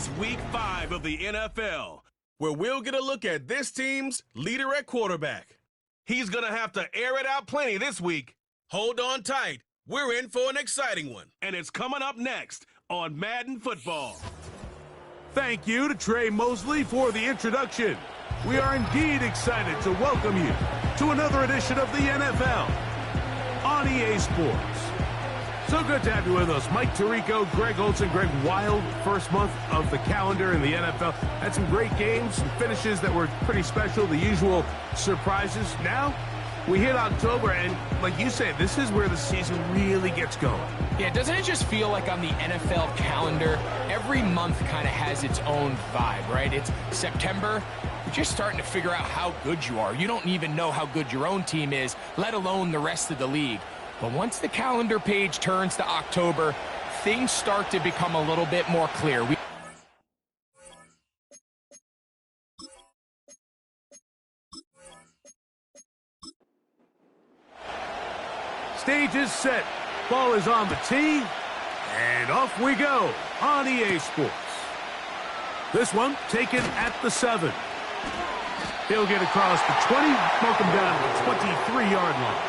It's week 5 of the NFL, where we'll get a look at this team's leader at quarterback. He's going to have to air it out plenty this week. Hold on tight. We're in for an exciting one, and it's coming up next on Madden Football. Thank you to Trey Mosley for the introduction. We are indeed excited to welcome you to another edition of the NFL on EA Sports. So good to have you with us. Mike Tirico, Greg Olson, Greg Wild, first month of the calendar in the NFL. Had some great games, some finishes that were pretty special, the usual surprises. Now, we hit October, and like you said, this is where the season really gets going. Yeah, doesn't it just feel like on the NFL calendar, every month kind of has its own vibe, right? It's September, you're just starting to figure out how good you are. You don't even know how good your own team is, let alone the rest of the league. But once the calendar page turns to October, things start to become a little bit more clear. Stage is set. Ball is on the tee. And off we go on EA Sports. This one taken at the 7. He'll get across the 20, mark him down to the 23-yard line.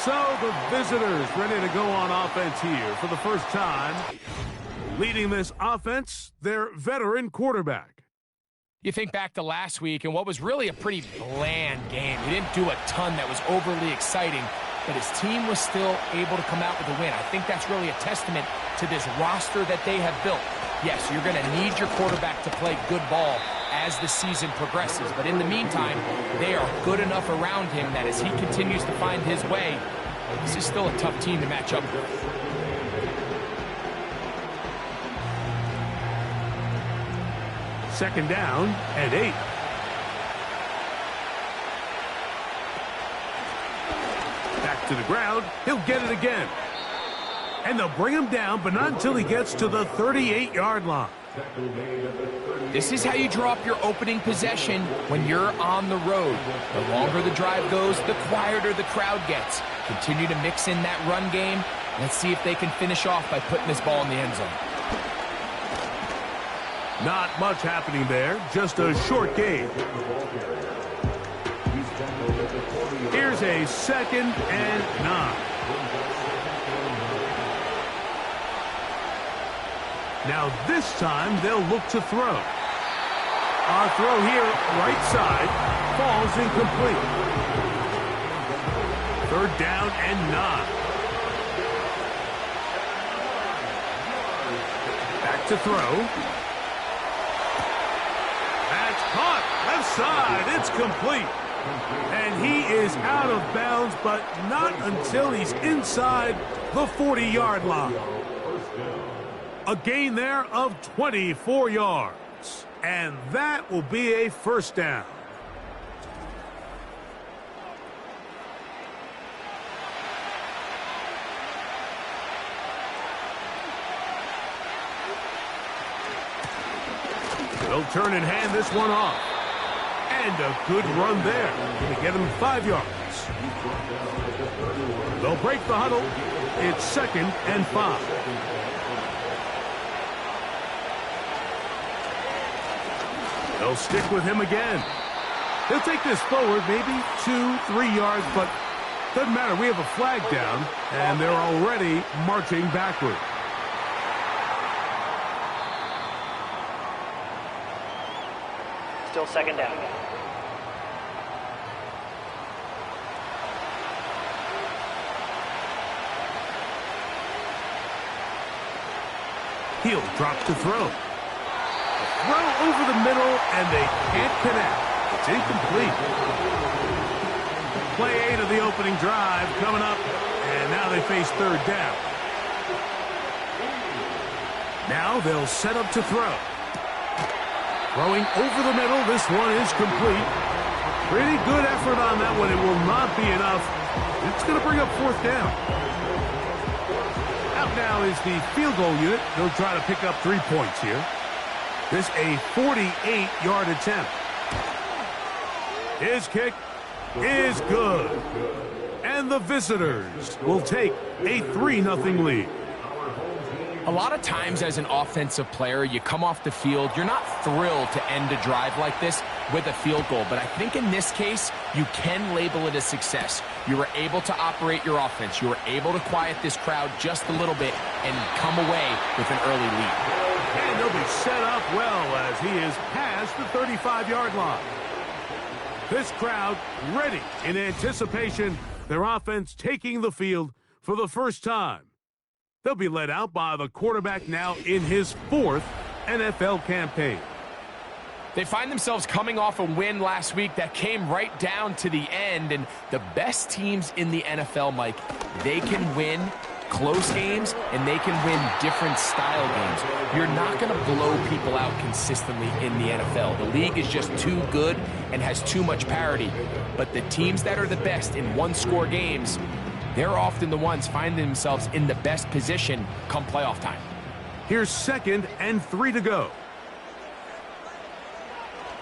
So the visitors ready to go on offense here for the first time. Leading this offense, their veteran quarterback. You think back to last week and what was really a pretty bland game. He didn't do a ton that was overly exciting, but his team was still able to come out with a win. I think that's really a testament to this roster that they have built. Yes, you're going to need your quarterback to play good ball as the season progresses. But in the meantime, they are good enough around him that as he continues to find his way, this is still a tough team to match up with. Second down and 8. Back to the ground. He'll get it again. And they'll bring him down, but not until he gets to the 38-yard line. This is how you draw up your opening possession when you're on the road. The longer the drive goes, the quieter the crowd gets. Continue to mix in that run game. Let's see if they can finish off by putting this ball in the end zone. Not much happening there, just a short game. Here's a 2nd and 9. Now this time they'll look to throw. Our throw here, right side, falls incomplete. 3rd down and 9. Back to throw. That's caught. Left side. It's complete. And he is out of bounds, but not until he's inside the 40-yard line. A gain there of 24 yards. And that will be a first down. They'll turn and hand this one off. And a good run there. Going to get him 5 yards. They'll break the huddle. It's 2nd and 5. They'll stick with him again. He'll take this forward, maybe 2-3 yards, but doesn't matter. We have a flag down, and they're already marching backward. Still 2nd down. He'll drop to throw. Throw over the middle, and they can't connect. It's incomplete. Play 8 of the opening drive coming up, and now they face 3rd down. Now they'll set up to throw. Throwing over the middle, this one is complete. Pretty good effort on that one. It will not be enough. It's going to bring up 4th down. Out now is the field goal unit. They'll try to pick up 3 points here. This a 48-yard attempt. His kick is good. And the visitors will take a 3-0 lead. A lot of times as an offensive player, you come off the field, you're not thrilled to end a drive like this with a field goal. But I think in this case, you can label it a success. You were able to operate your offense. You were able to quiet this crowd just a little bit and come away with an early lead. And they'll be set up well as he is past the 35-yard line. This crowd ready in anticipation, their offense taking the field for the first time. They'll be led out by the quarterback now in his 4th NFL campaign. They find themselves coming off a win last week that came right down to the end, and the best teams in the NFL, Mike, they can win close games and they can win different style games. You're not going to blow people out consistently in the NFL. The league is just too good and has too much parity. But the teams that are the best in one-score games, they're often the ones finding themselves in the best position come playoff time. Here's 2nd and 3 to go.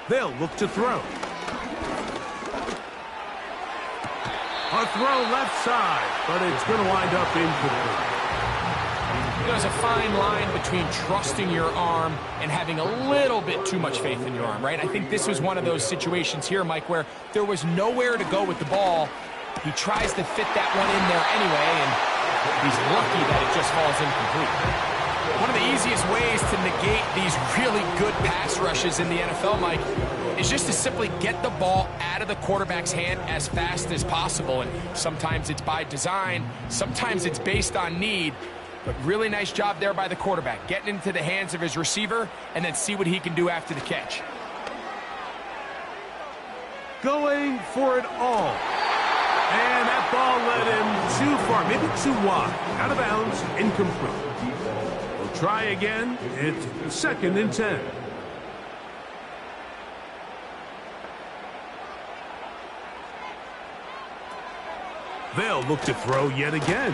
They'll look to throw. A throw left side, but it's going to wind up incomplete. There's a fine line between trusting your arm and having a little bit too much faith in your arm, right? I think this was one of those situations here, Mike, where there was nowhere to go with the ball. He tries to fit that one in there anyway, and he's lucky that it just falls incomplete. One of the easiest ways to negate these really good pass rushes in the NFL, Mike, is just to simply get the ball out of the quarterback's hand as fast as possible. And sometimes it's by design, sometimes it's based on need. But really nice job there by the quarterback, getting into the hands of his receiver and then see what he can do after the catch. Going for it all. And that ball led him too far, maybe too wide. Out of bounds, incomplete. We'll try again. It's 2nd and 10. They'll look to throw yet again.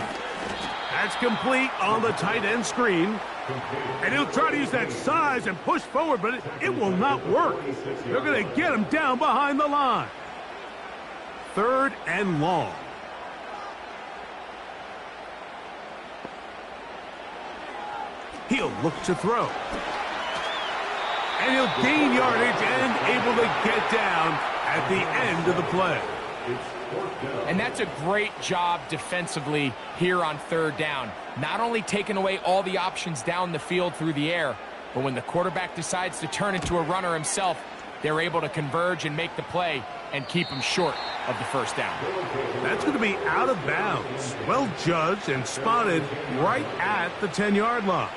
That's complete on the tight end screen. And he'll try to use that size and push forward, but it will not work. They're going to get him down behind the line. 3rd and long. He'll look to throw. And he'll gain yardage and able to get down at the end of the play. And that's a great job defensively here on 3rd down. Not only taking away all the options down the field through the air, but when the quarterback decides to turn into a runner himself, they're able to converge and make the play and keep him short of the 1st down. That's going to be out of bounds. Well judged and spotted right at the 10-yard line.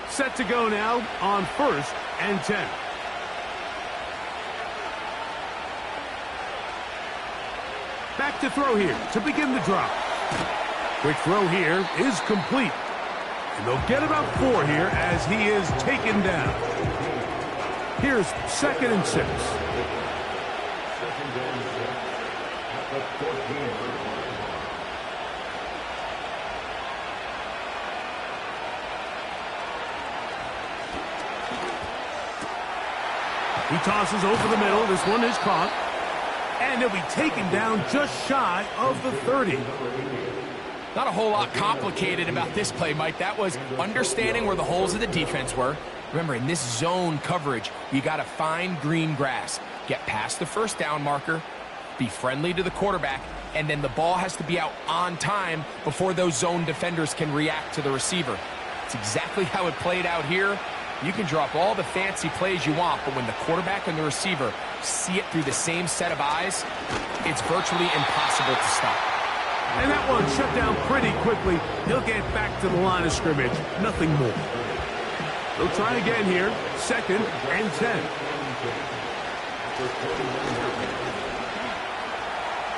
Set to go now on 1st and 10. Back to throw here to begin the drop. Quick throw here is complete. And they'll get about 4 here as he is taken down. Here's 2nd and 6. He tosses over the middle. This one is caught. And he'll be taken down just shy of the 30. Not a whole lot complicated about this play, Mike. That was understanding where the holes of the defense were. Remember, in this zone coverage, you got to find green grass. Get past the 1st down marker, be friendly to the quarterback, and then the ball has to be out on time before those zone defenders can react to the receiver. It's exactly how it played out here. You can drop all the fancy plays you want, but when the quarterback and the receiver see it through the same set of eyes, it's virtually impossible to stop. And that one shut down pretty quickly. He'll get back to the line of scrimmage. Nothing more. They'll try again here. 2nd and 10.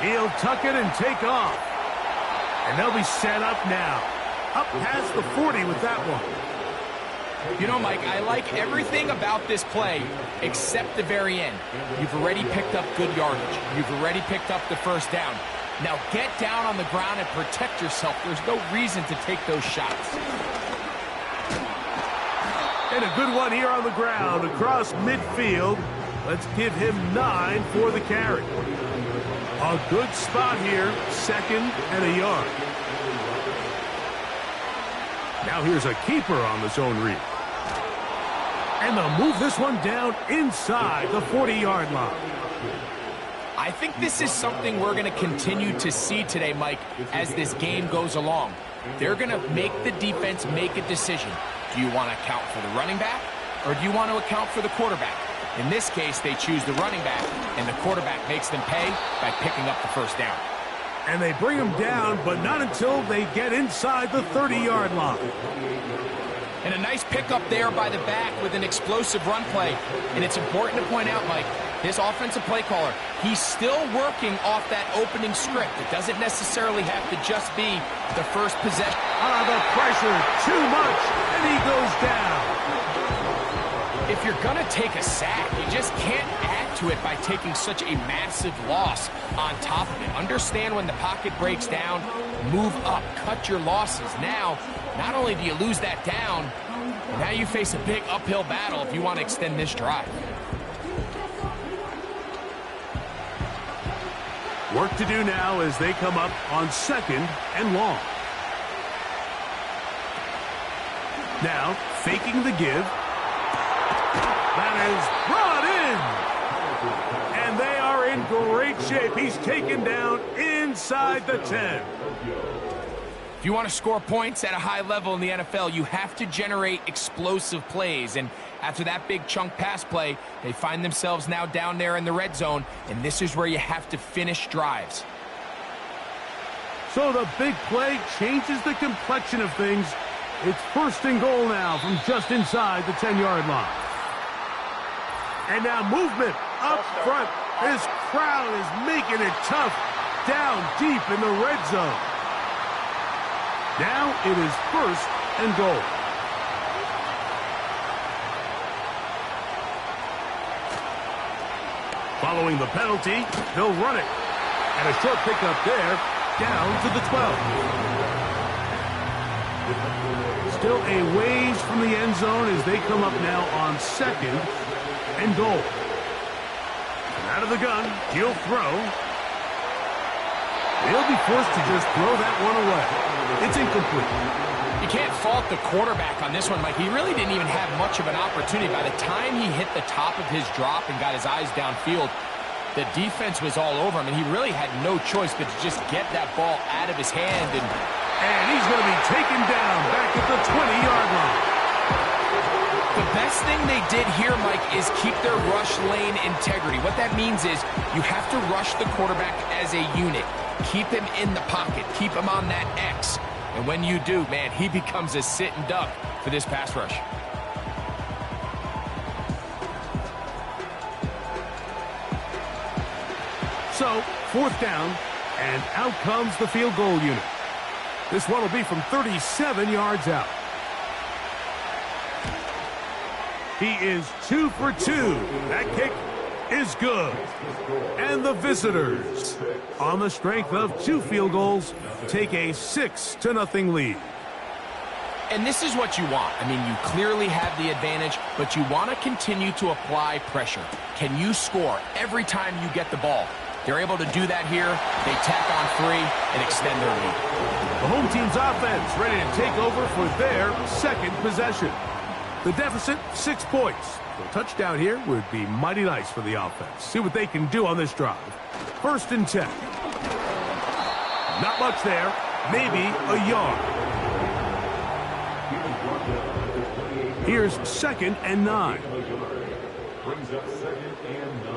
He'll tuck it and take off. And they'll be set up now. Up past the 40 with that one. You know, Mike, I like everything about this play except the very end. You've already picked up good yardage. You've already picked up the 1st down. Now get down on the ground and protect yourself. There's no reason to take those shots. And a good one here on the ground across midfield. Let's give him 9 for the carry. A good spot here, 2nd and a yard. Now here's a keeper on the zone read. And they'll move this one down inside the 40-yard line. I think this is something we're going to continue to see today, Mike, as this game goes along. They're going to make the defense make a decision. Do you want to account for the running back, or do you want to account for the quarterback? In this case, they choose the running back, and the quarterback makes them pay by picking up the first down. And they bring them down, but not until they get inside the 30-yard line. And a nice pickup there by the back with an explosive run play. And it's important to point out, Mike, this offensive play caller, he's still working off that opening script. It doesn't necessarily have to just be the first possession. The pressure, too much, and he goes down. If you're going to take a sack, you just can't add to it by taking such a massive loss on top of it. Understand when the pocket breaks down, move up, cut your losses. Now, not only do you lose that down, now you face a big uphill battle if you want to extend this drive. Work to do now as they come up on 2nd and long. Now, faking the give. That is brought in. And they are in great shape. He's taken down inside the 10. If you want to score points at a high level in the NFL, you have to generate explosive plays. And after that big chunk pass play, they find themselves now down there in the red zone. And this is where you have to finish drives. So the big play changes the complexion of things. It's 1st and goal now from just inside the 10-yard line. And now movement up front. This crowd is making it tough down deep in the red zone. Now it is 1st and goal. Following the penalty, they'll run it. And a short pickup there, down to the 12. Still a ways from the end zone as they come up now on 2nd and goal. And out of the gun, he'll throw. They'll be forced to just throw that one away. It's incomplete. You can't fault the quarterback on this one, Mike. He really didn't even have much of an opportunity. By the time he hit the top of his drop and got his eyes downfield, the defense was all over him, and he really had no choice but to just get that ball out of his hand. And he's going to be taken down back at the 20-yard line. The best thing they did here, Mike, is keep their rush lane integrity. What that means is you have to rush the quarterback as a unit. Keep him in the pocket. Keep him on that X. And when you do, man, he becomes a sitting duck for this pass rush. So, 4th down, and out comes the field goal unit. This one will be from 37 yards out. He is 2 for 2. That kick is good. And the visitors, on the strength of 2 field goals, take a 6-0 lead. And this is what you want. I mean, you clearly have the advantage, but you want to continue to apply pressure. Can you score every time you get the ball? They're able to do that here. They tack on 3 and extend their lead. The home team's offense ready to take over for their 2nd possession. The deficit, 6 points. A touchdown here would be mighty nice for the offense. See what they can do on this drive. 1st and 10. Not much there. Maybe a yard. Here's 2nd and 9. Brings up 2nd and 9.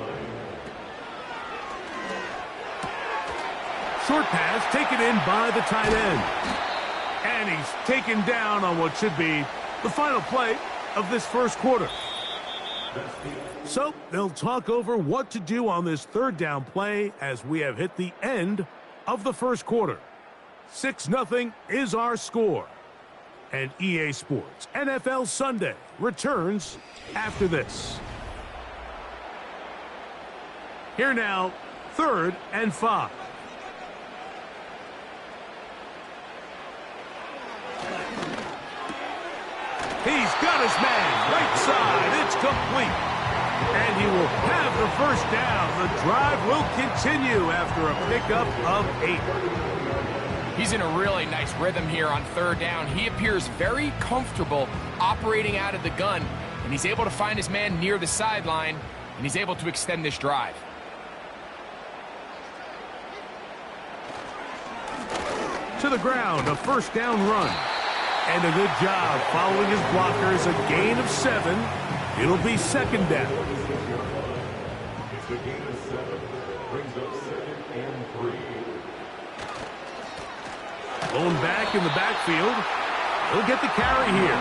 Short pass taken in by the tight end. And he's taken down on what should be the final play of this 1st quarter. So they'll talk over what to do on this 3rd down play as we have hit the end of the 1st quarter. 6-0 is our score. And EA Sports NFL Sunday returns after this. Here now, 3rd and 5. He's got his man right side. It's complete. And he will have the first down. The drive will continue after a pickup of 8. He's in a really nice rhythm here on third down. He appears very comfortable operating out of the gun, and he's able to find his man near the sideline, and he's able to extend this drive. To the ground, a first down run. And a good job following his blockers, a gain of 7. It'll be second down. It's a gain of 7. Brings up 2nd and 3. Going back in the backfield. He'll get the carry here.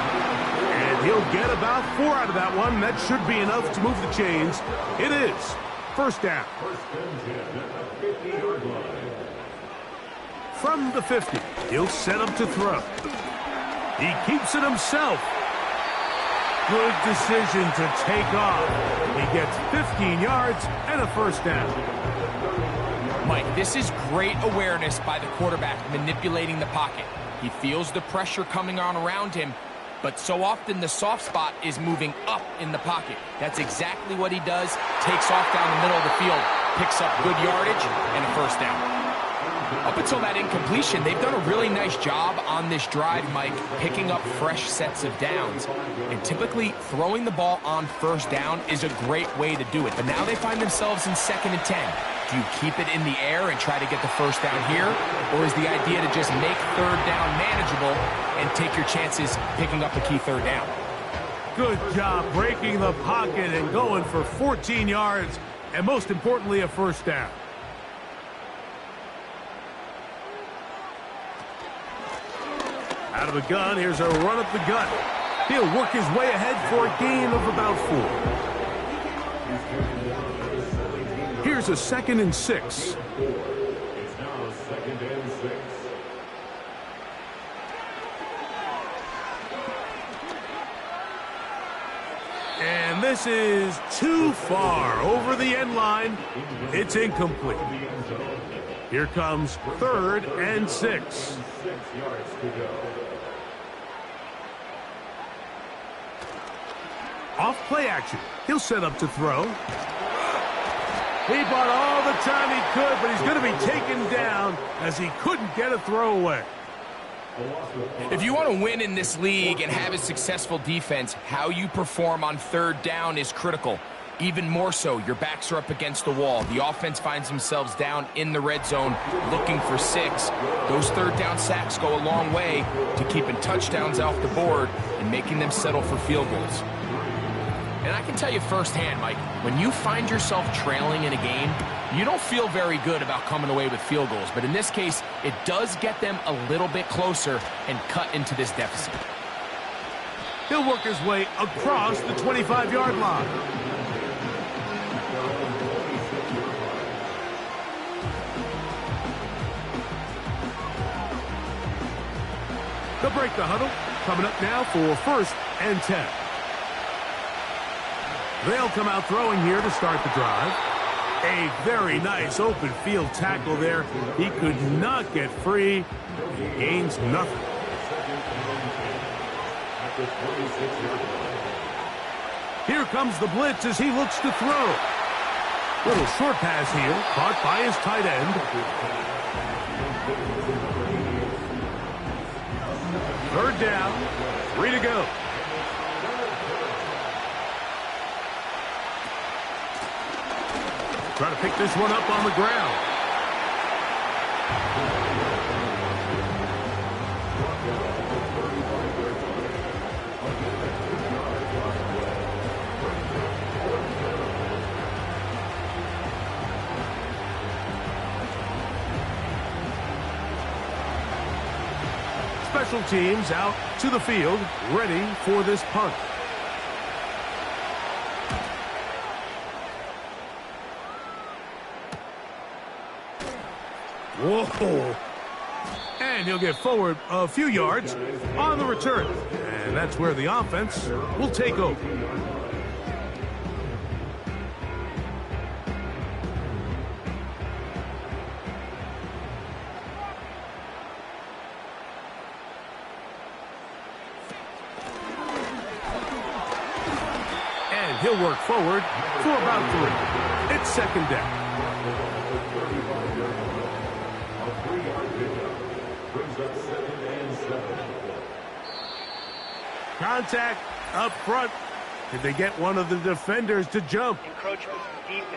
And he'll get about 4 out of that one. That should be enough to move the chains. It is. First down. First and 10 at the 50-yard line. From the 50, he'll set up to throw. He keeps it himself. Good decision to take off. He gets 15 yards and a first down. Mike, this is great awareness by the quarterback manipulating the pocket. He feels the pressure coming on around him, but so often the soft spot is moving up in the pocket. That's exactly what he does. Takes off down the middle of the field, picks up good yardage, and a first down. Up until that incompletion, they've done a really nice job on this drive, Mike, picking up fresh sets of downs. And typically, throwing the ball on first down is a great way to do it. But now they find themselves in 2nd and 10. Do you keep it in the air and try to get the first down here? Or is the idea to just make third down manageable and take your chances picking up a key third down? Good job breaking the pocket and going for 14 yards, and most importantly, a first down. Out of the gun, here's a run up the gut. He'll work his way ahead for a gain of about 4. Here's a 2nd and 6. It's now 2nd and 6. And this is too far over the end line. It's incomplete. Here comes 3rd and 6. 6 yards to go. Off play action. He'll set up to throw. He bought all the time he could, but he's going to be taken down as he couldn't get a throw away. If you want to win in this league and have a successful defense, how you perform on third down is critical. Even more so, your backs are up against the wall. The offense finds themselves down in the red zone looking for 6. Those third down sacks go a long way to keeping touchdowns off the board and making them settle for field goals. And I can tell you firsthand, Mike, when you find yourself trailing in a game, you don't feel very good about coming away with field goals. But in this case, it does get them a little bit closer and cut into this deficit. He'll work his way across the 25-yard line. They'll break the huddle. Coming up now for 1st and 10. They'll come out throwing here to start the drive. A very nice open field tackle there. He could not get free. He gains nothing. Here comes the blitz as he looks to throw. Little short pass here, caught by his tight end. 3rd down, 3 to go. Trying to pick this one up on the ground. Special teams out to the field, ready for this punt. Whoa. And he'll get forward a few yards on the return. And that's where the offense will take over. He'll work forward for about 3. It's second down. A 3-yard pickup brings up 2nd and 7. Contact up front. Did they get one of the defenders to jump? Encroachment defense.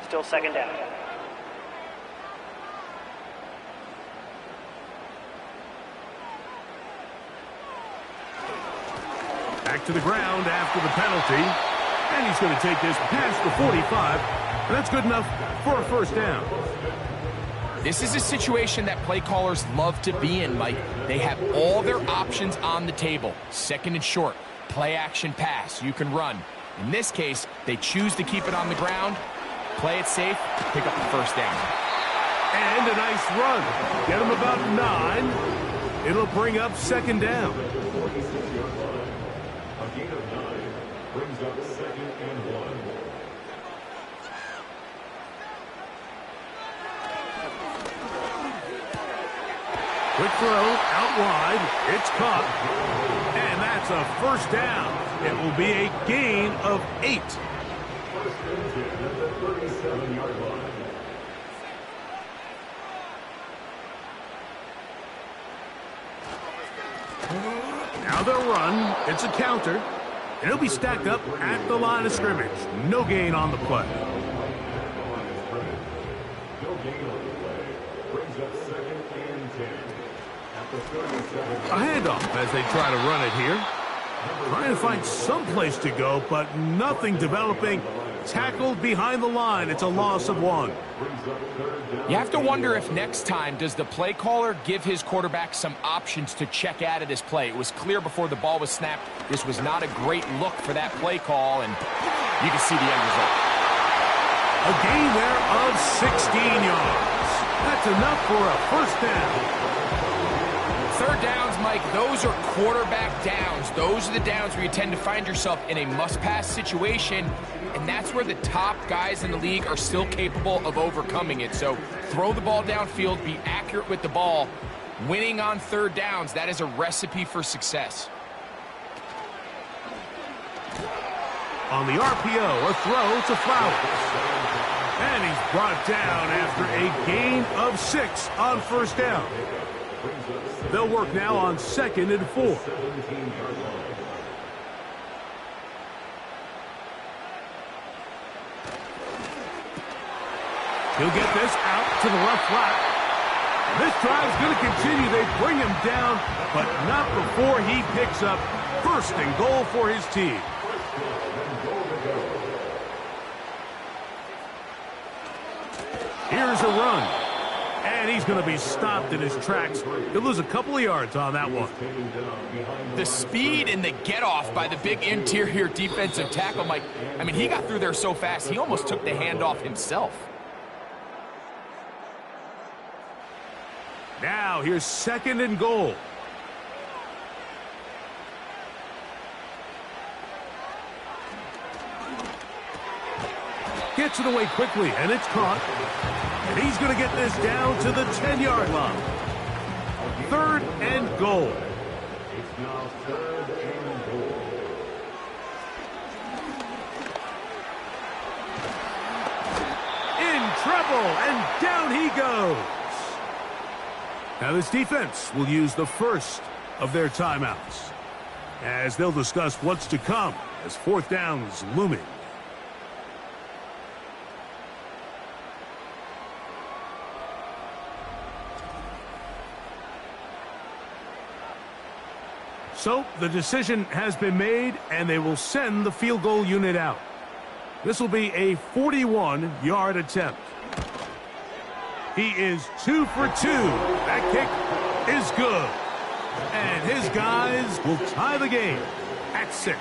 Still second down. Back to the ground after the penalty. And he's going to take this past the 45. And that's good enough for a first down. This is a situation that play callers love to be in, Mike. They have all their options on the table. Second and short, play action pass, you can run. In this case, they choose to keep it on the ground, play it safe, pick up the first down. And a nice run. Get him about 9. It'll bring up second down. A gain of 9 brings up 2nd and 1. Quick throw, out wide, it's caught, and that's a first down. It will be a gain of 8. First and 10 at the 37-yard line. Now they'll run, it's a counter, and he'll be stacked up at the line of scrimmage. No gain on the play. No gain on the play. Brings up 2nd and 10. At the 37. A handoff as they try to run it here. Trying to find some place to go, but nothing developing. Tackled behind the line. It's a loss of 1. You have to wonder if next time, does the play caller give his quarterback some options to check out of this play? It was clear before the ball was snapped, this was not a great look for that play call, and you can see the end result. A gain there of 16 yards. That's enough for a first down. Third downs, Mike, those are quarterback downs. Those are the downs where you tend to find yourself in a must-pass situation, and that's where the top guys in the league are still capable of overcoming it. So throw the ball downfield, be accurate with the ball. Winning on third downs, that is a recipe for success. On the RPO, a throw to Flowers. And he's brought down after a gain of 6 on first down. They'll work now on 2nd and 4. He'll get this out to the left flat. This drive's going to continue. They bring him down, but not before he picks up first and goal for his team. Here's a run. And he's going to be stopped in his tracks. He'll lose a couple of yards on that one. The speed and the get-off by the big interior defensive tackle, Mike. I mean, he got through there so fast, he almost took the handoff himself. Now, here's 2nd and goal. Gets it away quickly, and it's caught. And he's going to get this down to the 10-yard line. 3rd and goal. It's now 3rd and goal. In trouble, and down he goes. Now this defense will use the first of their timeouts, as they'll discuss what's to come as 4th down is looming. So the decision has been made, and they will send the field goal unit out. This will be a 41-yard attempt. He is 2 for 2. That kick is good. And his guys will tie the game at 6.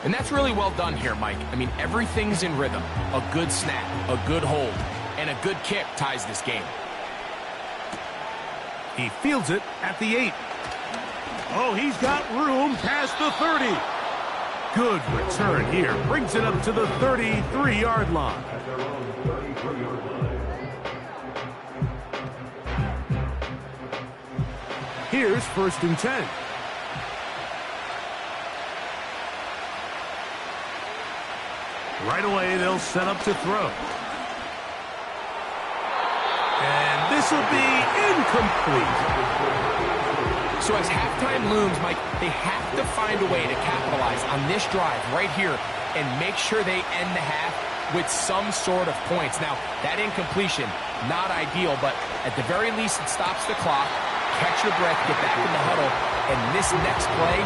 And that's really well done here, Mike. I mean, everything's in rhythm. A good snap, a good hold, and a good kick ties this game. He fields it at the 8. Oh, he's got room past the 30. Good return here. Brings it up to the 33-yard line. At their own 33-yard line. Here's 1st and 10. Right away, they'll set up to throw. And this will be incomplete. So as halftime looms, Mike, they have to find a way to capitalize on this drive right here and make sure they end the half with some sort of points. Now, that incompletion, not ideal, but at the very least, it stops the clock. Catch your breath, get back in the huddle, and this next play,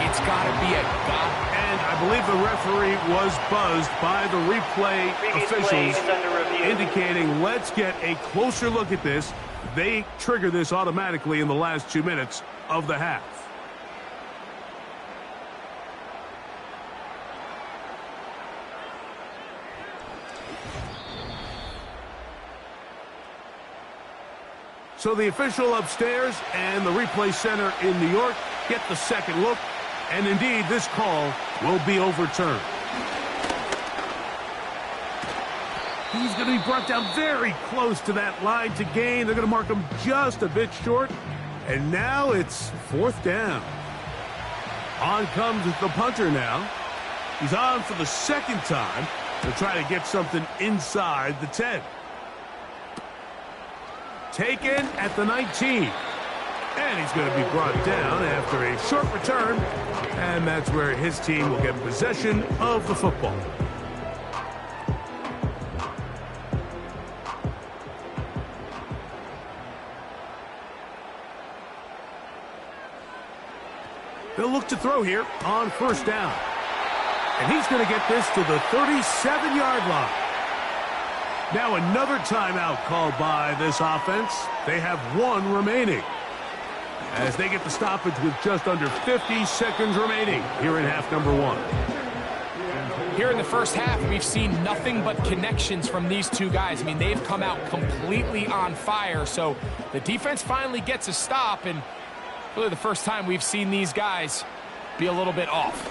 it's got to be a god. And I believe the referee was buzzed by the replay officials, indicating let's get a closer look at this. They trigger this automatically in the last 2 minutes of the half. So the official upstairs and the replay center in New York get the second look, and indeed this call will be overturned. He's going to be brought down very close to that line to gain. They're going to mark him just a bit short, and now it's 4th down. On comes the punter now. He's on for the second time to try to get something inside the 10. Taken at the 19. And he's going to be brought down after a short return. And that's where his team will get possession of the football. They'll look to throw here on 1st down. And he's going to get this to the 37-yard line. Now another timeout called by this offense. They have 1 remaining, as they get the stoppage with just under 50 seconds remaining here in half number 1. Here in the first half, we've seen nothing but connections from these two guys. I mean, they've come out completely on fire, so the defense finally gets a stop, and really the first time we've seen these guys be a little bit off.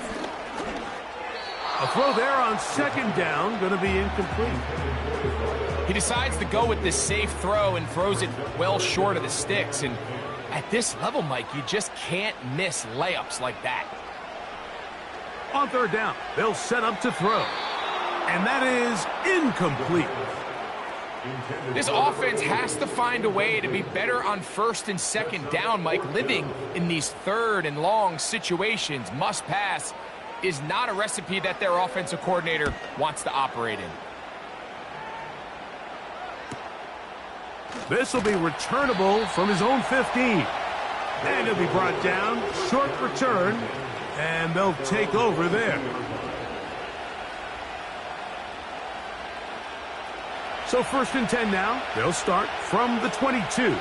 A throw there on 2nd down, going to be incomplete. He decides to go with this safe throw and throws it well short of the sticks. And at this level, Mike, you just can't miss layups like that. On 3rd down, they'll set up to throw. And that is incomplete. This offense has to find a way to be better on 1st and 2nd down, Mike. Living in these 3rd and long situations, must pass, is not a recipe that their offensive coordinator wants to operate in. This will be returnable from his own 15. And he'll be brought down. Short return. And they'll take over there. So 1st and 10 now. They'll start from the 22.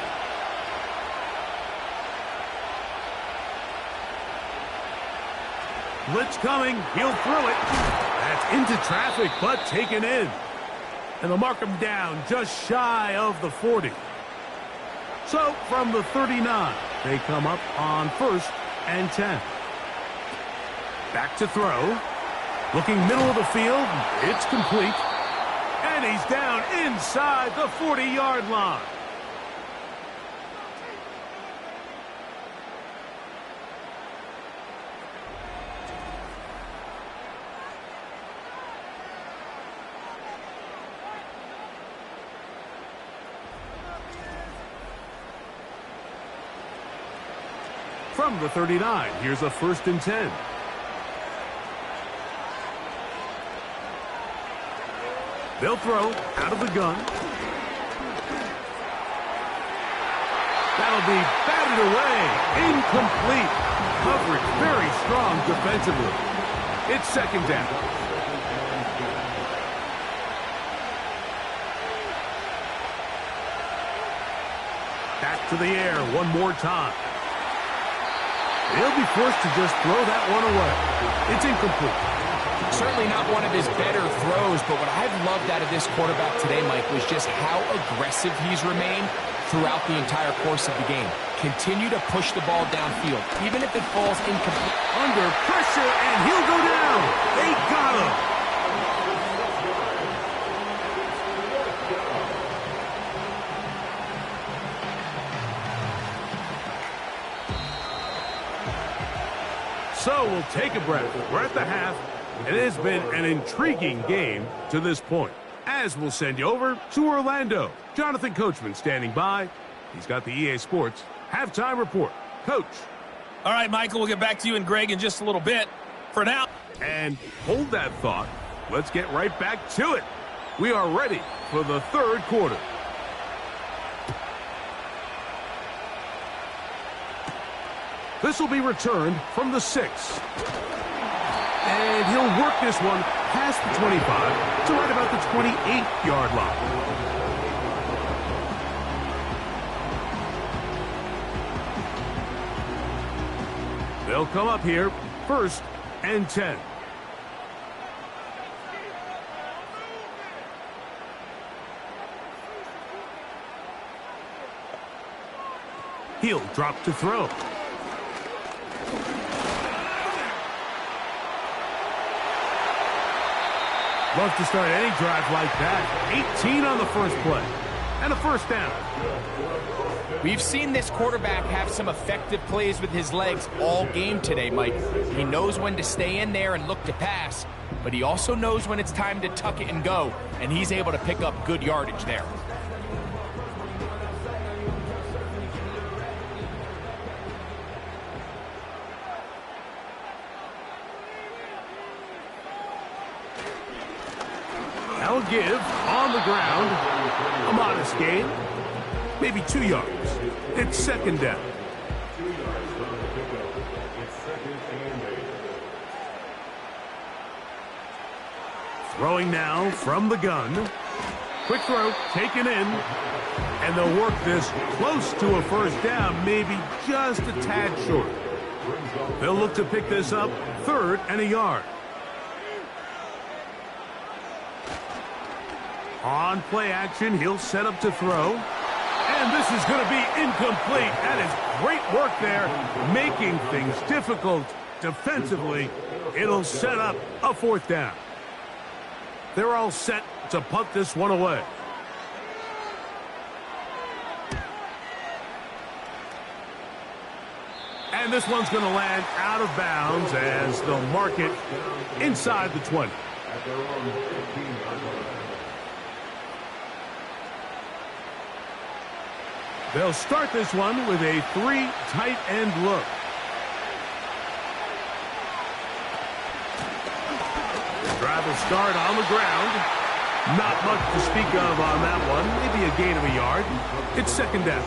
Blitz coming. He'll throw it. That's into traffic, but taken in. And they'll mark him down just shy of the 40. So from the 39, they come up on 1st and 10. Back to throw. Looking middle of the field. It's complete. And he's down inside the 40-yard line. From the 39, here's a 1st and 10. They'll throw out of the gun. That'll be batted away. Incomplete. Coverage very strong defensively. It's 2nd down. Back to the air one more time. They'll be forced to just throw that one away. It's incomplete. Certainly not one of his better throws, but what I've loved out of this quarterback today, Mike, was just how aggressive he's remained throughout the entire course of the game. Continue to push the ball downfield, even if it falls incomplete. Under pressure, and he'll go down. They got him. So we'll take a breath. We're at the half, and it has been an intriguing game to this point. As we'll send you over to Orlando. Jonathan Coachman standing by. He's got the EA Sports halftime report. Coach. All right, Michael, we'll get back to you and Greg in just a little bit. For now. And hold that thought. Let's get right back to it. We are ready for the third quarter. This will be returned from the 6. And he'll work this one past the 25 to right about the 28-yard line. They'll come up here, 1st and 10. He'll drop to throw. Love to start any drive like that. 18 on the first play. And a first down. We've seen this quarterback have some effective plays with his legs all game today, Mike. He knows when to stay in there and look to pass, but he also knows when it's time to tuck it and go, and he's able to pick up good yardage there. That'll give on the ground. A modest gain. Maybe 2 yards. It's 2nd down. 2 yards from the pickup. It's 2nd and 8. Throwing now from the gun. Quick throw, taken in. And they'll work this close to a first down, maybe just a tad short. They'll look to pick this up, 3rd and a yard. On play action, he'll set up to throw. And this is going to be incomplete. That is great work there, making things difficult defensively. It'll set up a 4th down. They're all set to punt this one away. And this one's going to land out of bounds as they'll mark it inside the 20. At their own 15-yard line. They'll start this one with a 3 tight end look. The drive will start on the ground. Not much to speak of on that one. Maybe a gain of a yard. It's 2nd down.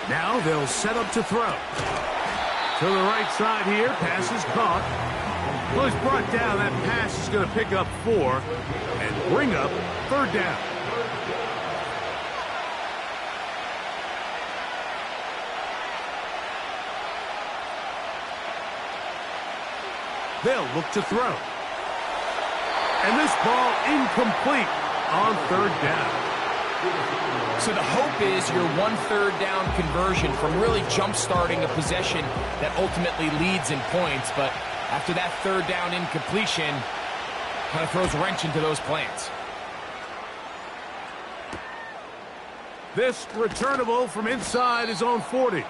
Now they'll set up to throw. To the right side here. Pass is caught. Well, he's brought down. That pass is going to pick up 4 and bring up 3rd down. They'll look to throw. And this ball incomplete on 3rd down. So the hope is your 1 3rd down conversion from really jump-starting a possession that ultimately leads in points, but after that 3rd down incompletion, kind of throws a wrench into those plans. This returnable from inside his own 40.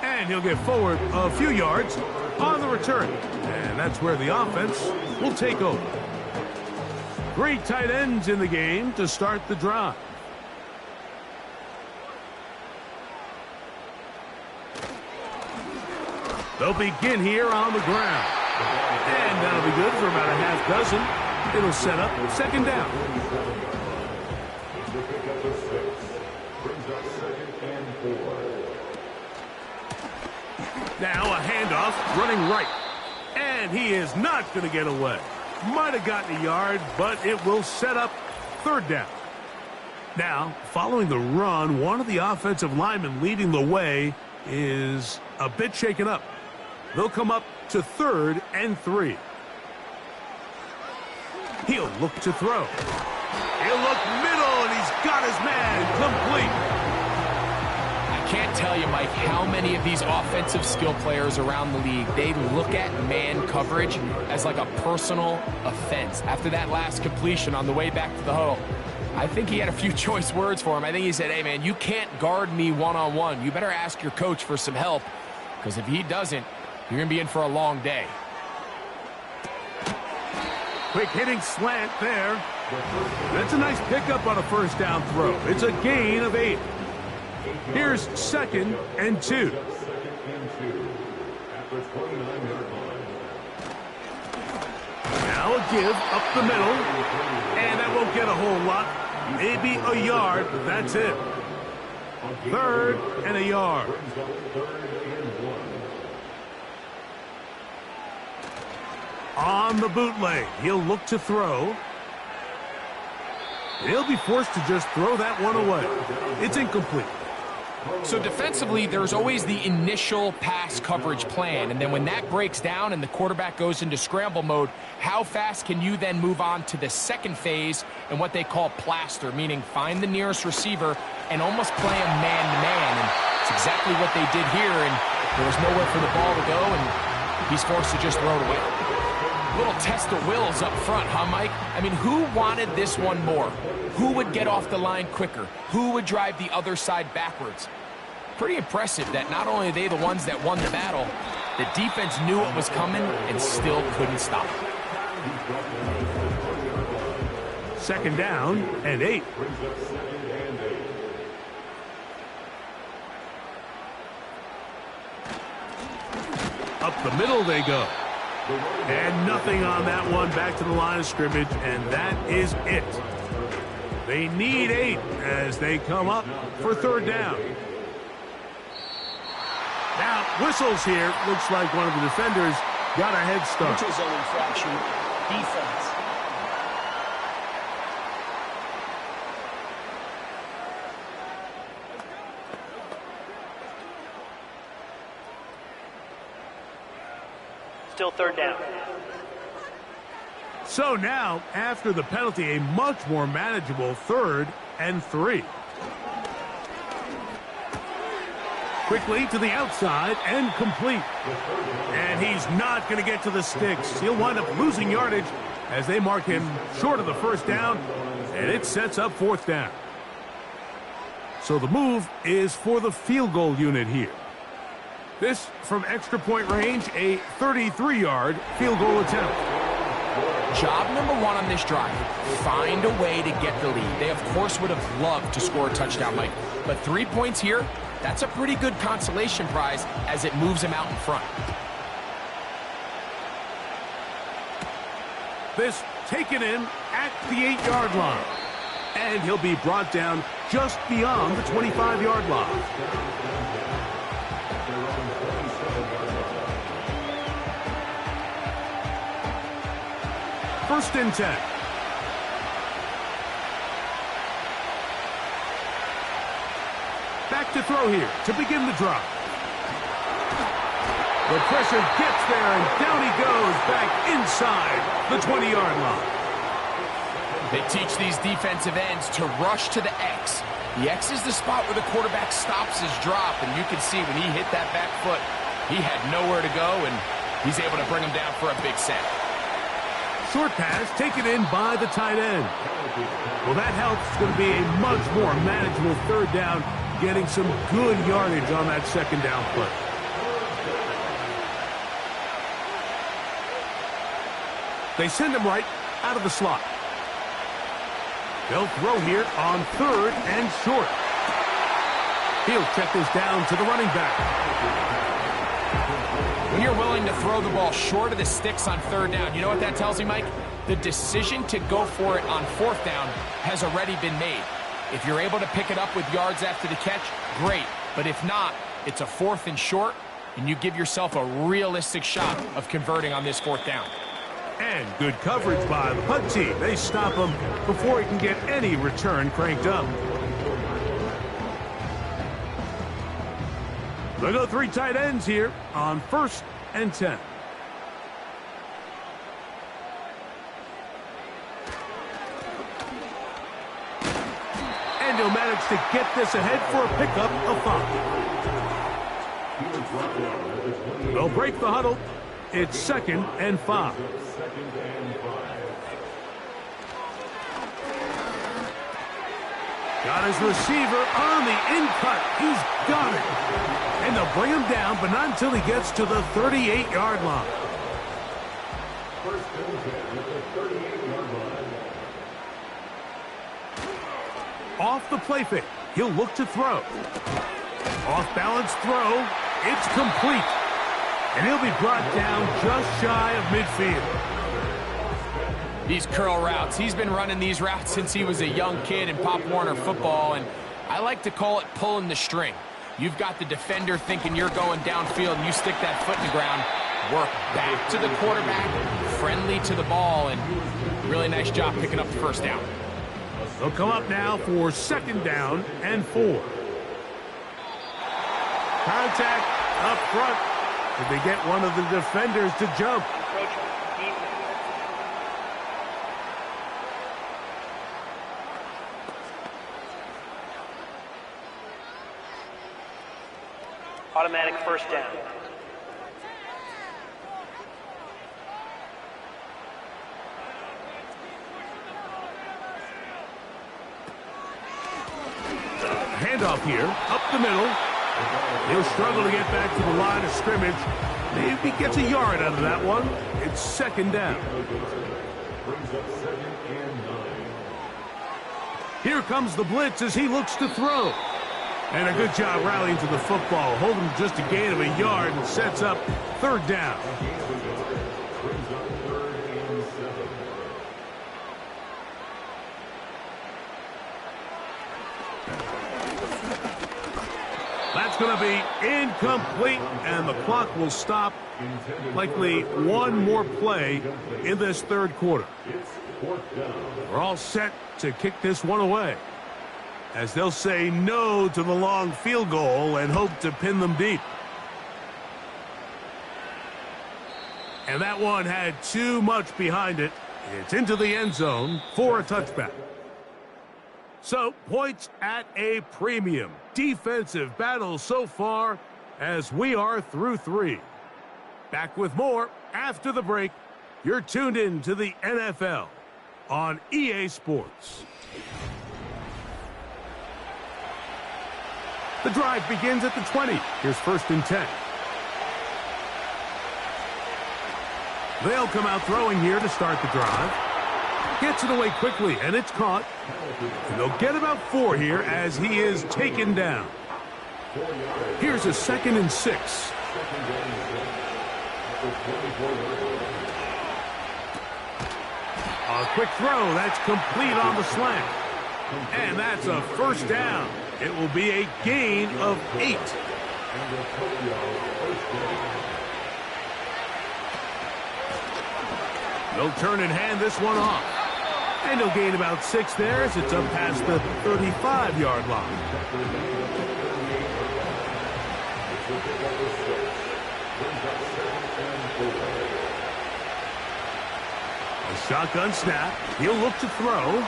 And he'll get forward a few yards on the return. And that's where the offense will take over. 3 tight ends in the game to start the drive. They'll begin here on the ground. And that'll be good for about a half dozen. It'll set up 2nd down. The pickup of 6. Brings up 2nd and 4. Now a handoff running right. And he is not going to get away. Might have gotten a yard, but it will set up 3rd down. Now, following the run, one of the offensive linemen leading the way is a bit shaken up. They'll come up to 3rd and 3. He'll look to throw. He'll look middle, and he's got his man complete. I can't tell you, Mike, how many of these offensive skill players around the league, they look at man coverage as like a personal offense. After that last completion on the way back to the huddle, I think he had a few choice words for him. I think he said, hey, man, you can't guard me one-on-one. You better ask your coach for some help, because if he doesn't, you're going to be in for a long day. Quick hitting slant there. That's a nice pickup on a first down throw. It's a gain of 8. Here's 2nd and 2. Now a give up the middle. And that won't get a whole lot. Maybe a yard, but that's it. 3rd and a yard. On the bootleg, he'll look to throw. He'll be forced to just throw that one away. It's incomplete. So defensively, there's always the initial pass coverage plan, and then when that breaks down and the quarterback goes into scramble mode, how fast can you then move on to the second phase and what they call plaster, meaning find the nearest receiver and almost play him man-to-man, and it's exactly what they did here, and there was nowhere for the ball to go, and he's forced to just throw it away. Little test of wills up front, huh, Mike? I mean, who wanted this one more? Who would get off the line quicker? Who would drive the other side backwards? Pretty impressive that not only are they the ones that won the battle, the defense knew it was coming and still couldn't stop it. 2nd down and 8. Up the middle they go. And nothing on that one. Back to the line of scrimmage, and that is it. They need 8 as they come up for 3rd down. Now, whistles here. Looks like one of the defenders got a head start. Neutral zone infraction. Defense. Still 3rd down. So now, after the penalty, a much more manageable 3rd and 3. Quickly to the outside and complete. And he's not going to get to the sticks. He'll wind up losing yardage as they mark him short of the 1st down, and it sets up 4th down. So the move is for the field goal unit here. This from extra point range, a 33-yard field goal attempt. Job number 1 on this drive, find a way to get the lead. They, of course, would have loved to score a touchdown, Mike. But 3 points here, that's a pretty good consolation prize as it moves them out in front. This taken in at the 8-yard line. And he'll be brought down just beyond the 25-yard line. First and 10. Back to throw here to begin the drive. The pressure gets there, and down he goes back inside the 20-yard line. They teach these defensive ends to rush to the X. The X is the spot where the quarterback stops his drop, and you can see when he hit that back foot, he had nowhere to go, and he's able to bring him down for a big sack. Short pass taken in by the tight end. Well, that helps. It's going to be a much more manageable 3rd down, getting some good yardage on that 2nd down play. They send him right out of the slot. They'll throw here on 3rd and short. He'll check this down to the running back. When you're willing to throw the ball short of the sticks on 3rd down, you know what that tells me, Mike? The decision to go for it on 4th down has already been made. If you're able to pick it up with yards after the catch, great. But if not, it's a 4th and short, and you give yourself a realistic shot of converting on this 4th down. And good coverage by the punt team. They stop him before he can get any return cranked up. They'll go 3 tight ends here on 1st and 10. And he'll manage to get this ahead for a pickup of 5. They'll break the huddle. It's 2nd and 5. Got his receiver on the in-cut. He's got it. And they'll bring him down, but not until he gets to the 38-yard line. First and 10 at the 38-yard line. Off the play fake. He'll look to throw. Off-balance throw. It's complete. And he'll be brought down just shy of midfield. These curl routes. He's been running these routes since he was a young kid in Pop Warner football, and I like to call it pulling the string. You've got the defender thinking you're going downfield, and you stick that foot in the ground, work back to the quarterback, friendly to the ball, and really nice job picking up the first down. They'll come up now for 2nd down and 4. Contact up front. Did they get one of the defenders to jump? Automatic first down. Handoff here, up the middle. He'll struggle to get back to the line of scrimmage. Maybe gets a yard out of that one. It's 2nd down. Brings up 2nd and 9. Here comes the blitz as he looks to throw. And a good job rallying to the football. Holding just a gain of a yard and sets up 3rd down. Brings up 3rd and 7. That's going to be incomplete, and the clock will stop. Likely one more play in this 3rd quarter. It's 4th down. We're all set to kick this one away, as they'll say no to the long field goal and hope to pin them deep. And that one had too much behind it. It's into the end zone for a touchback. So, points at a premium. Defensive battle so far as we are through 3. Back with more after the break. You're tuned in to the NFL on EA Sports. The drive begins at the 20. Here's 1st and 10. They'll come out throwing here to start the drive. Gets it away quickly, and it's caught. And they'll get about 4 here as he is taken down. Here's a 2nd and 6. A quick throw. That's complete on the slant. And that's a 1st down. It will be a gain of 8. They'll turn and hand this one off. And he'll gain about 6 there as it's up past the 35-yard line. A shotgun snap. He'll look to throw.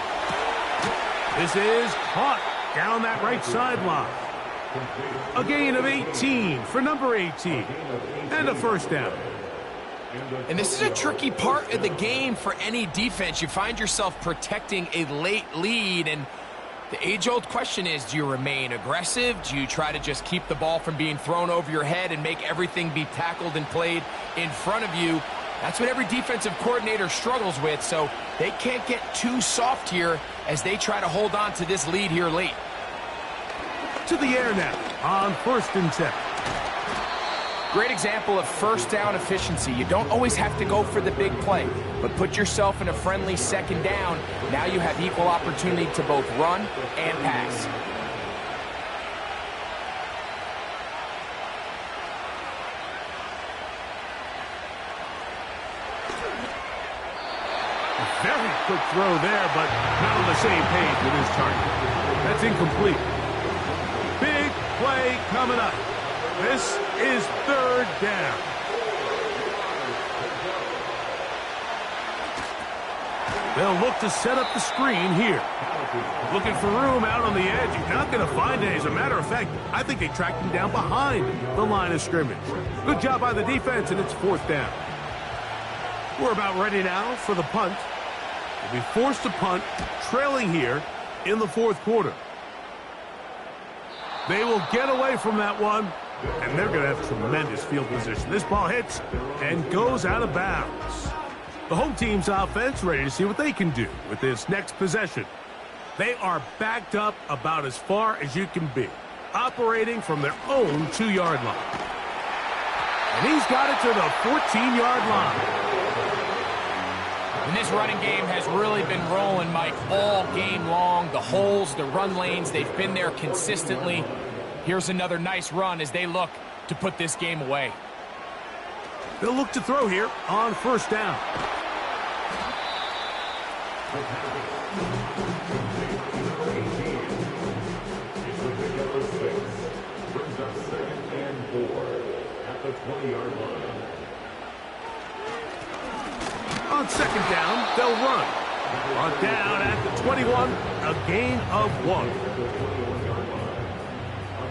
This is caught down that right sideline. A gain of 18 for number 18. And a 1st down. And this is a tricky part of the game for any defense. You find yourself protecting a late lead, and the age-old question is, do you remain aggressive? Do you try to just keep the ball from being thrown over your head and make everything be tackled and played in front of you? That's what every defensive coordinator struggles with, so they can't get too soft here as they try to hold on to this lead here late. To the air now on 1st and 10. Great example of 1st down efficiency. You don't always have to go for the big play, but put yourself in a friendly 2nd down. Now you have equal opportunity to both run and pass. A very quick throw there, but not on the same page with his target. That's incomplete. Big play coming up. This is 3rd down. They'll look to set up the screen here. Looking for room out on the edge. He's not going to find it. As a matter of fact, I think they tracked him down behind the line of scrimmage. Good job by the defense, and it's 4th down. We're about ready now for the punt. We'll be forced to punt, trailing here in the 4th quarter. They will get away from that one, and they're going to have tremendous field position. This ball hits and goes out of bounds. The home team's offense ready to see what they can do with this next possession. They are backed up about as far as you can be, operating from their own 2-yard line. And he's got it to the 14-yard line. And this running game has really been rolling, Mike, all game long. The holes, the run lanes, they've been there consistently. Here's another nice run as they look to put this game away. They'll look to throw here on first down. Brings up 2nd and 4 at the 20-yard line. On second down, they'll run. On down at the 21, a gain of 1. A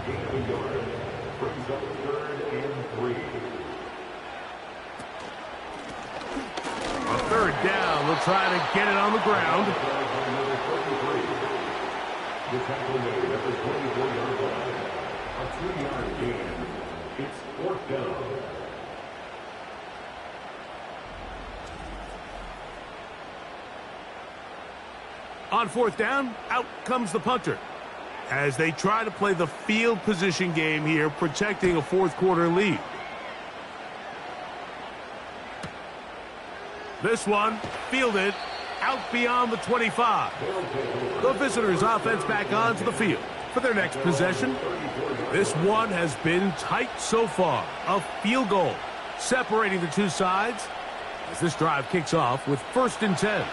gain of a yard. Brings up 3rd and 3. On third down, they'll try to get it on the ground. The tackle made at the 24-yard line. A 2-yard gain. It's 4th down. On fourth down, out comes the punter as they try to play the field position game here, protecting a fourth-quarter lead. This one fielded out beyond the 25. The visitors' offense back onto the field for their next possession. This one has been tight so far. A field goal separating the two sides as this drive kicks off with 1st and 10.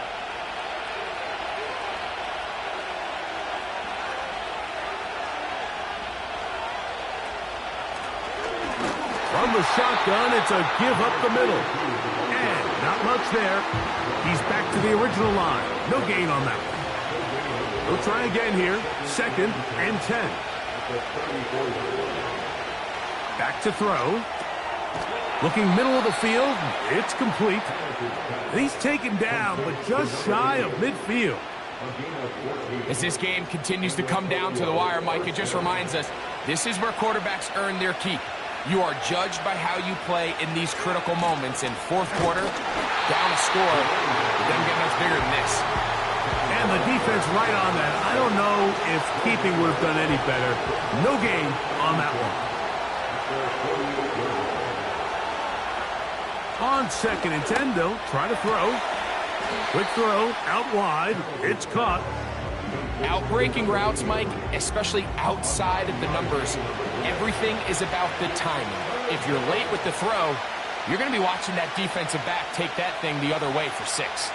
From the shotgun, it's a give up the middle. And not much there. He's back to the original line. No gain on that one. He'll try again here. 2nd and 10. Back to throw. Looking middle of the field. It's complete. And he's taken down, but just shy of midfield. As this game continues to come down to the wire, Mike, it just reminds us, this is where quarterbacks earn their keep. You are judged by how you play in these critical moments. In fourth quarter, down a score, it doesn't get much bigger than this. And the defense right on that. I don't know if keeping would have done any better. No gain on that one. On 2nd and 10, they'll try to throw. Quick throw, out wide. It's caught. Outbreaking routes, Mike, especially outside of the numbers, everything is about the timing. If you're late with the throw, you're going to be watching that defensive back take that thing the other way for 6.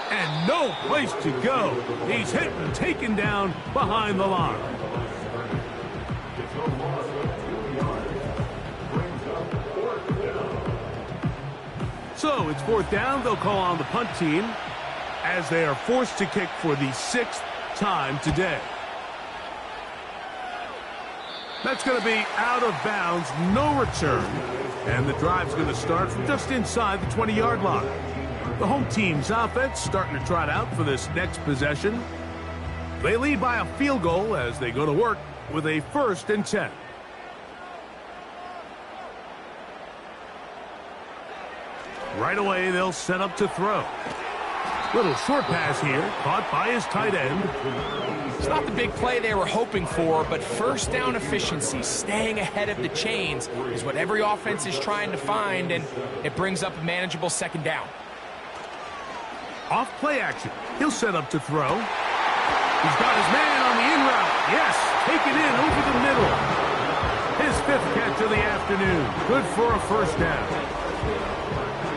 And no place to go. He's hit and taken down behind the line. So it's 4th down. They'll call on the punt team as they are forced to kick for the 6th time today. That's going to be out of bounds, no return. And the drive's going to start from just inside the 20-yard line. The home team's offense starting to trot out for this next possession. They lead by a field goal as they go to work with a 1st and 10. Right away, they'll set up to throw. Little short pass here, caught by his tight end. It's not the big play they were hoping for, but first down efficiency, staying ahead of the chains, is what every offense is trying to find, and it brings up a manageable 2nd down. Off play action. He'll set up to throw. He's got his man on the in route. Yes, taken in over the middle. His 5th catch of the afternoon. Good for a 1st down.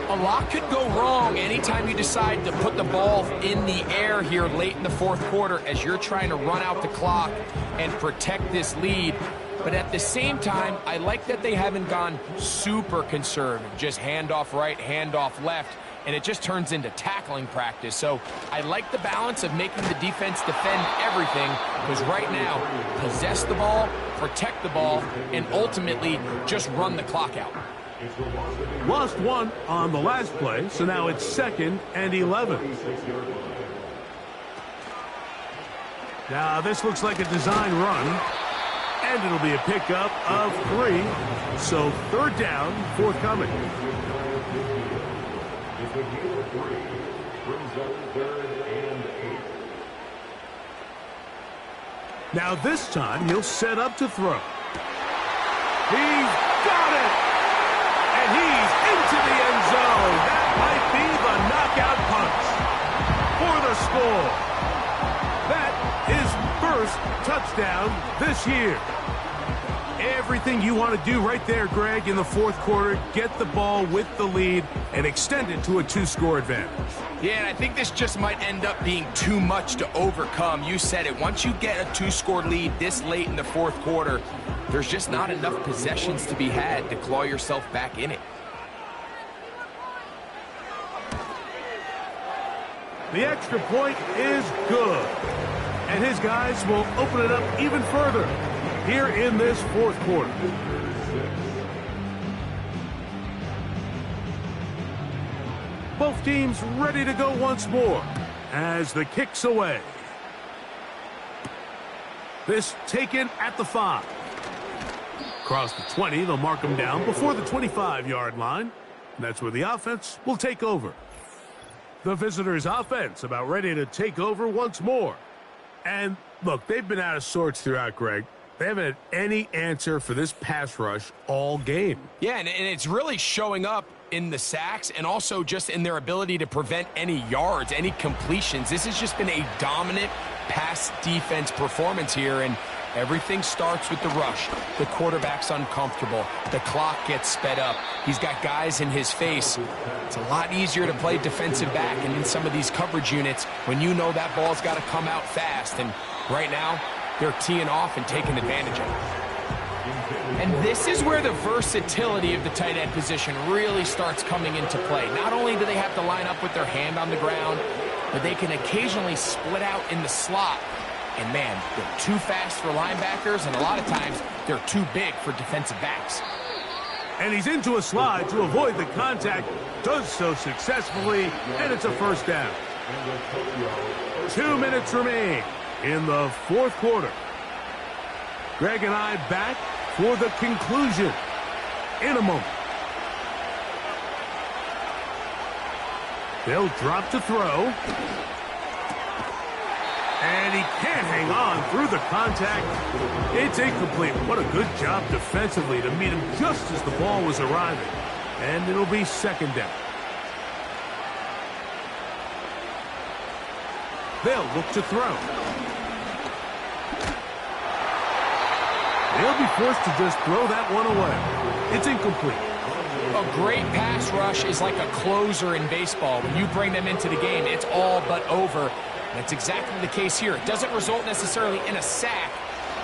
A lot could go wrong anytime you decide to put the ball in the air here late in the fourth quarter as you're trying to run out the clock and protect this lead. But at the same time, I like that they haven't gone super conservative, just handoff right, handoff left, and it just turns into tackling practice. So I like the balance of making the defense defend everything, because right now, possess the ball, protect the ball, and ultimately just run the clock out. Lost 1 on the last play, so now it's 2nd and 11. Now this looks like a design run, and it'll be a pickup of 3. So third down forthcoming. It's a gain of 3. Brings up 3rd and 8. Now this time he'll set up to throw. He's got it! And he's into the end zone. That might be the knockout punch for the score. That is first touchdown this year. Everything you want to do right there, Greg, in the fourth quarter. Get the ball with the lead and extend it to a 2-score advantage. Yeah, and I think this just might end up being too much to overcome. You said it. Once you get a 2-score lead this late in the fourth quarter, there's just not enough possessions to be had to claw yourself back in it. The extra point is good. And his guys will open it up even further here in this fourth quarter. Both teams ready to go once more as the kick's away. This taken at the 5. Across the 20, they'll mark him down before the 25-yard line. And that's where the offense will take over. The visitors' offense about ready to take over once more. And look, they've been out of sorts throughout, Greg. They haven't had any answer for this pass rush all game. Yeah, and it's really showing up in the sacks and also just in their ability to prevent any yards, any completions. This has just been a dominant pass defense performance here, and everything starts with the rush. The quarterback's uncomfortable. The clock gets sped up. He's got guys in his face. It's a lot easier to play defensive back and in some of these coverage units when you know that ball's got to come out fast. And right now, they're teeing off and taking advantage of it. And this is where the versatility of the tight end position really starts coming into play. Not only do they have to line up with their hand on the ground, but they can occasionally split out in the slot. And man, they're too fast for linebackers, and a lot of times they're too big for defensive backs. And he's into a slide to avoid the contact. Does so successfully, and it's a first down. 2 minutes remain in the fourth quarter. Greg and I back for the conclusion in a moment. They'll drop to throw. And he can't hang on through the contact. It's incomplete. What a good job defensively to meet him just as the ball was arriving. And it'll be second down. They'll look to throw. They'll be forced to just throw that one away. It's incomplete. A great pass rush is like a closer in baseball. When you bring them into the game, it's all but over. That's exactly the case here. It doesn't result necessarily in a sack,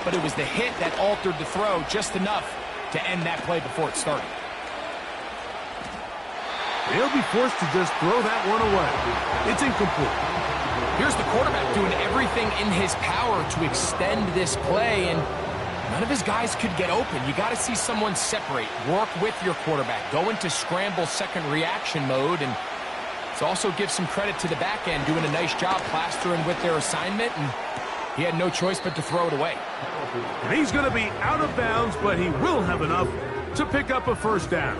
but it was the hit that altered the throw just enough to end that play before it started. They'll be forced to just throw that one away. It's incomplete. Here's the quarterback doing everything in his power to extend this play, and none of his guys could get open. You got to see someone separate, work with your quarterback, go into scramble second reaction mode, and let's also give some credit to the back end doing a nice job plastering with their assignment, and he had no choice but to throw it away. And he's going to be out of bounds, but he will have enough to pick up a first down.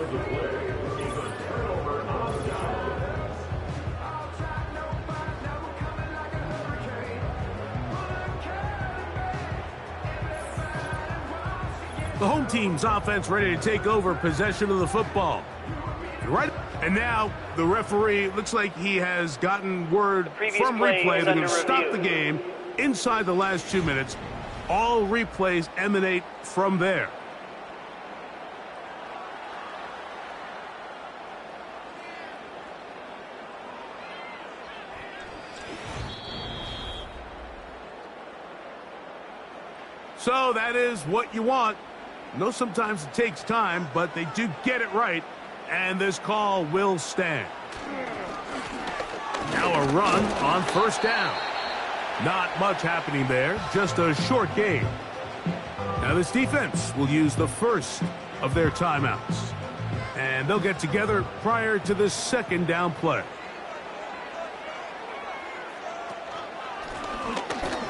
The home team's offense ready to take over possession of the football. And now the referee looks like he has gotten word from replay that he'll stop the game inside the last 2 minutes. All replays emanate from there. So that is what you want. I know sometimes it takes time, but they do get it right, and this call will stand. Now a run on first down. Not much happening there, just a short gain. Now this defense will use the first of their timeouts, and they'll get together prior to the second down play.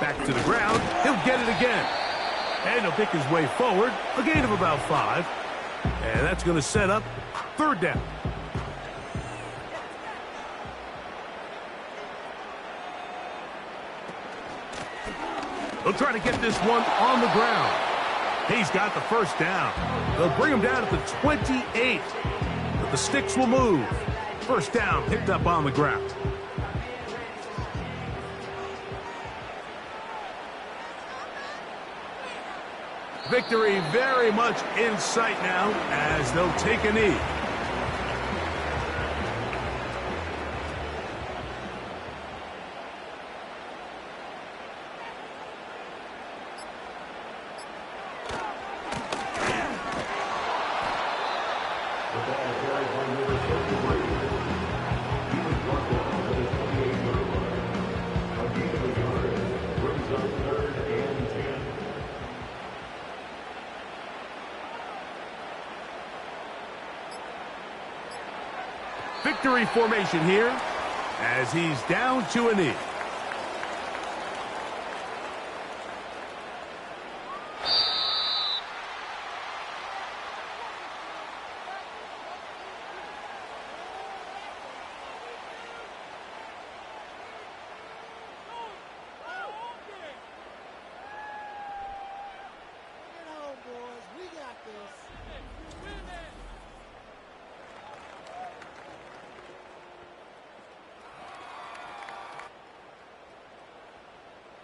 Back to the ground. He'll get it again. And he'll pick his way forward. A gain of about 5. And that's going to set up 3rd down. He'll try to get this one on the ground. He's got the 1st down. They'll bring him down at the 28. But the sticks will move. 1st down picked up on the ground. Victory very much in sight now as they'll take a knee. Victory formation here as he's down to a knee.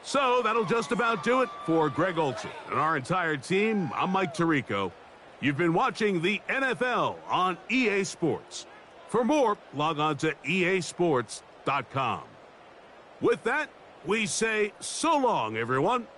So that'll just about do it for Greg Olsen and our entire team. I'm Mike Tirico. You've been watching the NFL on EA Sports. For more, log on to easports.com. With that, we say so long, everyone.